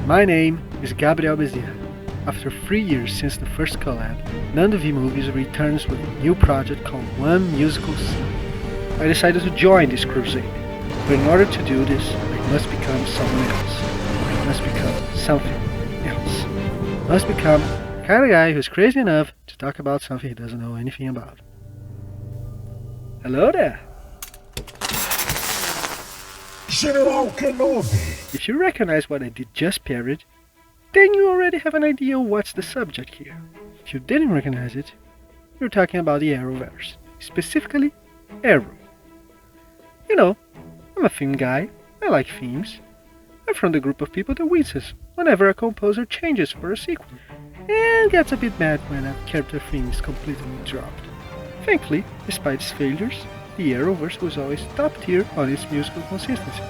My name is Gabriel Bezerra. After 3 years since the first collab, Nando V Movies returns with a new project called One Musical Scene. I decided to join this crusade, but in order to do this, I must become someone else. I must become something else. I must become the kind of guy who's crazy enough to talk about something he doesn't know anything about. Hello there! General Kenobi! If you recognize what I did just parried, then you already have an idea what's the subject here. If you didn't recognize it, you're talking about the Arrowverse, specifically Arrow. You know, I'm a theme guy, I like themes. I'm from the group of people that winces whenever a composer changes for a sequel, and gets a bit mad when a character theme is completely dropped. Thankfully, despite its failures, the Arrowverse was always top tier on its musical consistency.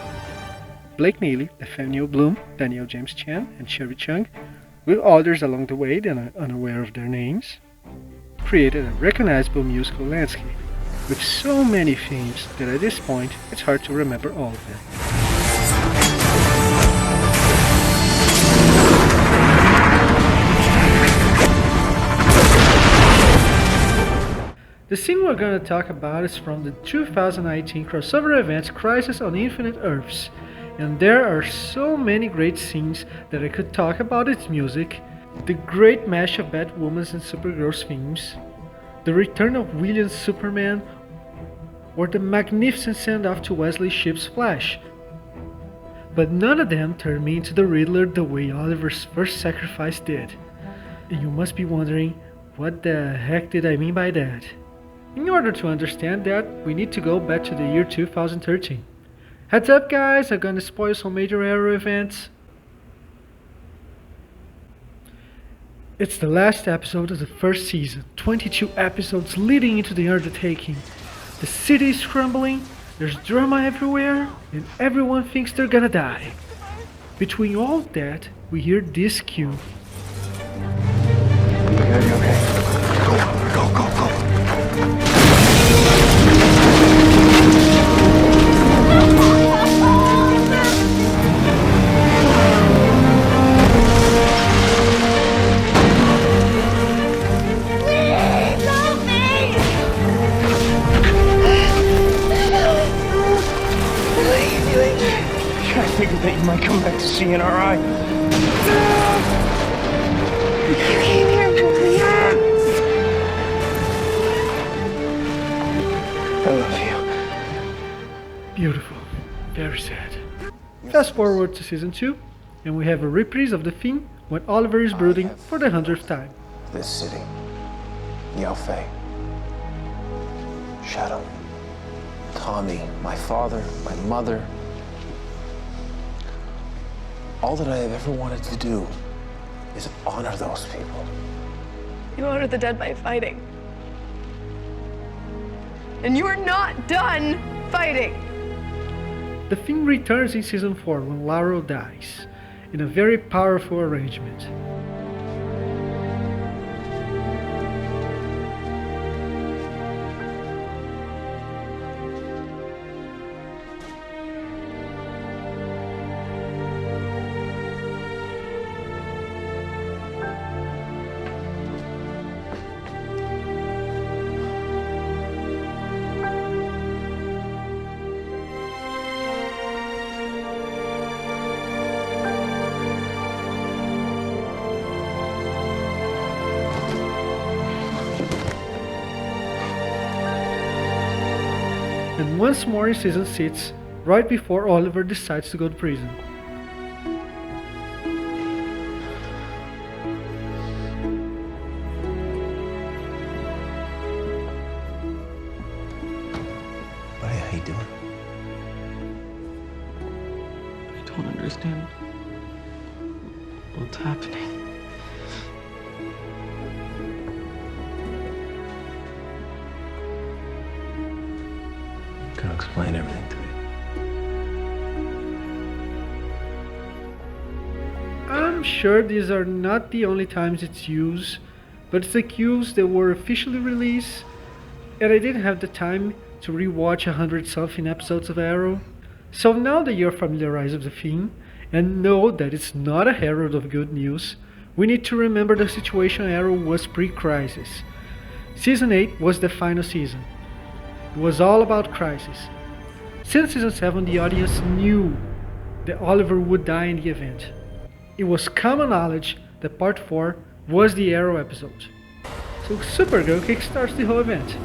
Blake Neely, Nathaniel Bloom, Daniel James Chan, and Sherry Chung, with others along the way that are unaware of their names, created a recognizable musical landscape, with so many themes that at this point it's hard to remember all of them. The scene we're going to talk about is from the 2019 crossover event Crisis on Infinite Earths, and there are so many great scenes that I could talk about its music, the great mash of Batwoman's and Supergirl's themes, the return of Williams' Superman, or the magnificent send-off to Wesley Shipp's Flash. But none of them turned me into the Riddler the way Oliver's first sacrifice did. And you must be wondering, what the heck did I mean by that? In order to understand that, we need to go back to the year 2013. Heads up guys, I'm gonna spoil some major Arrow events. It's the last episode of the first season, 22 episodes leading into the undertaking. The city is crumbling, there's drama everywhere, and everyone thinks they're gonna die. Between all that, we hear this cue. Okay. Go. I figured that you might come back to see NRI. You came here for me. I love you. Beautiful. Very sad. Fast forward to season 2, and we have a reprise of the theme when Oliver is brooding for the 100th time. This city. Yelfei. Shadow. Tommy. My father. My mother. All that I have ever wanted to do is honor those people. You honor the dead by fighting. And you are not done fighting. The theme returns in season 4 when Laurel dies, in a very powerful arrangement. And once more in season 6, right before Oliver decides to go to prison. Buddy, how you doing? I don't understand what's happening. I'm gonna explain everything to you. I'm sure these are not the only times it's used, but it's the cues that were officially released, and I didn't have the time to rewatch 100 something episodes of Arrow. So now that you're familiarized with the theme, And no, that is not a herald of good news. We need to remember the situation Arrow was pre-Crisis. Season 8 was the final season. It was all about Crisis. Since Season 7, the audience knew that Oliver would die in the event. It was common knowledge that Part 4 was the Arrow episode. So Supergirl kickstarts the whole event.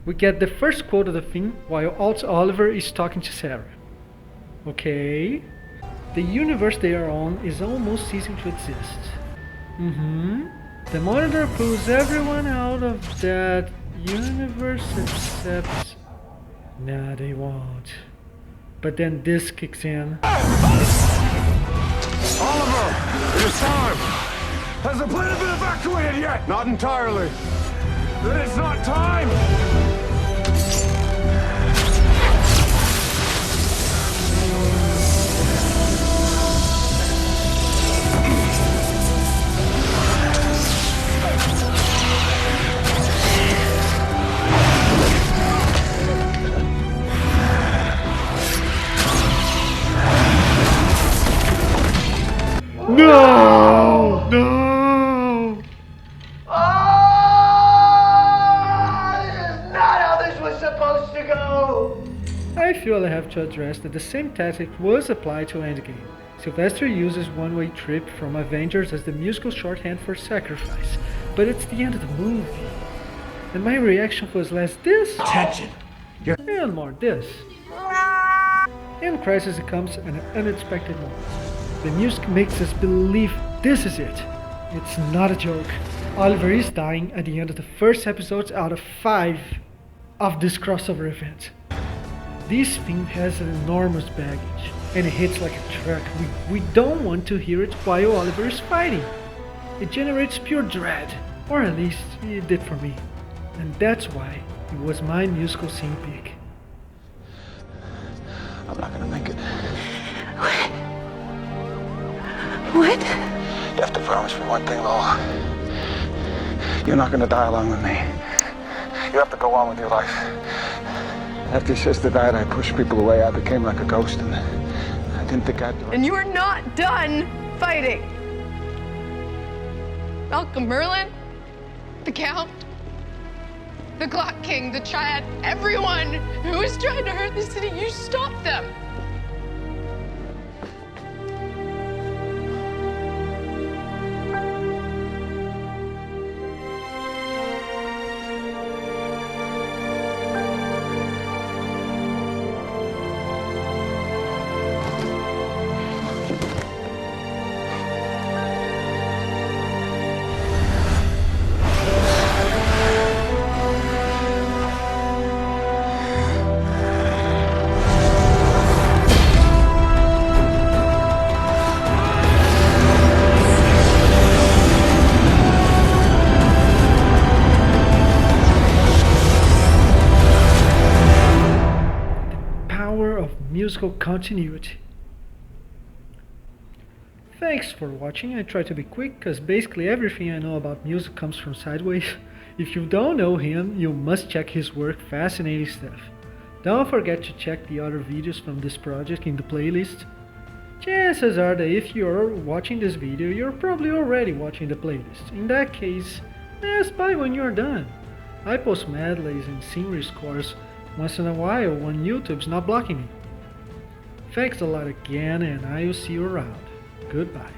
We get the first quote of the theme while Alt Oliver is talking to Sarah. Okay. The universe they are on is almost ceasing to exist. The Monitor pulls everyone out of that universe except... Nah, they won't. But then this kicks in. Oliver, it is time. Has the planet been evacuated yet? Not entirely. Then it's not time. No! No! I feel I have to address that the same tactic was applied to Endgame. Sylvester uses One-Way Trip from Avengers as the musical shorthand for sacrifice, but it's the end of the movie. And my reaction was less this, Attention. and more this. In Crisis it comes at an unexpected moment. The music makes us believe this is it. It's not a joke. Oliver is dying at the end of the first episode out of 5 of this crossover event. This theme has an enormous baggage, and it hits like a truck. We don't want to hear it while Oliver is fighting. It generates pure dread, or at least it did for me. And that's why it was my musical scene pick. I'm not gonna make it. What? You have to promise me one thing, Lola. You're not gonna die along with me. You have to go on with your life. After your sister died, I pushed people away. I became like a ghost, and I didn't think I'd do it. And you are not done fighting. Malcolm Merlin, the Count, the Clock King, the Triad, everyone who is trying to hurt the city, you stop them. Musical continuity. Thanks for watching. I try to be quick because basically everything I know about music comes from Sideways. If you don't know him, you must check his work, fascinating stuff. Don't forget to check the other videos from this project in the playlist. Chances are that if you're watching this video, you're probably already watching the playlist. In that case, pass by when you're done. I post medleys and scenery scores once in a while when YouTube's not blocking me. Thanks a lot again, and I will see you around. Goodbye.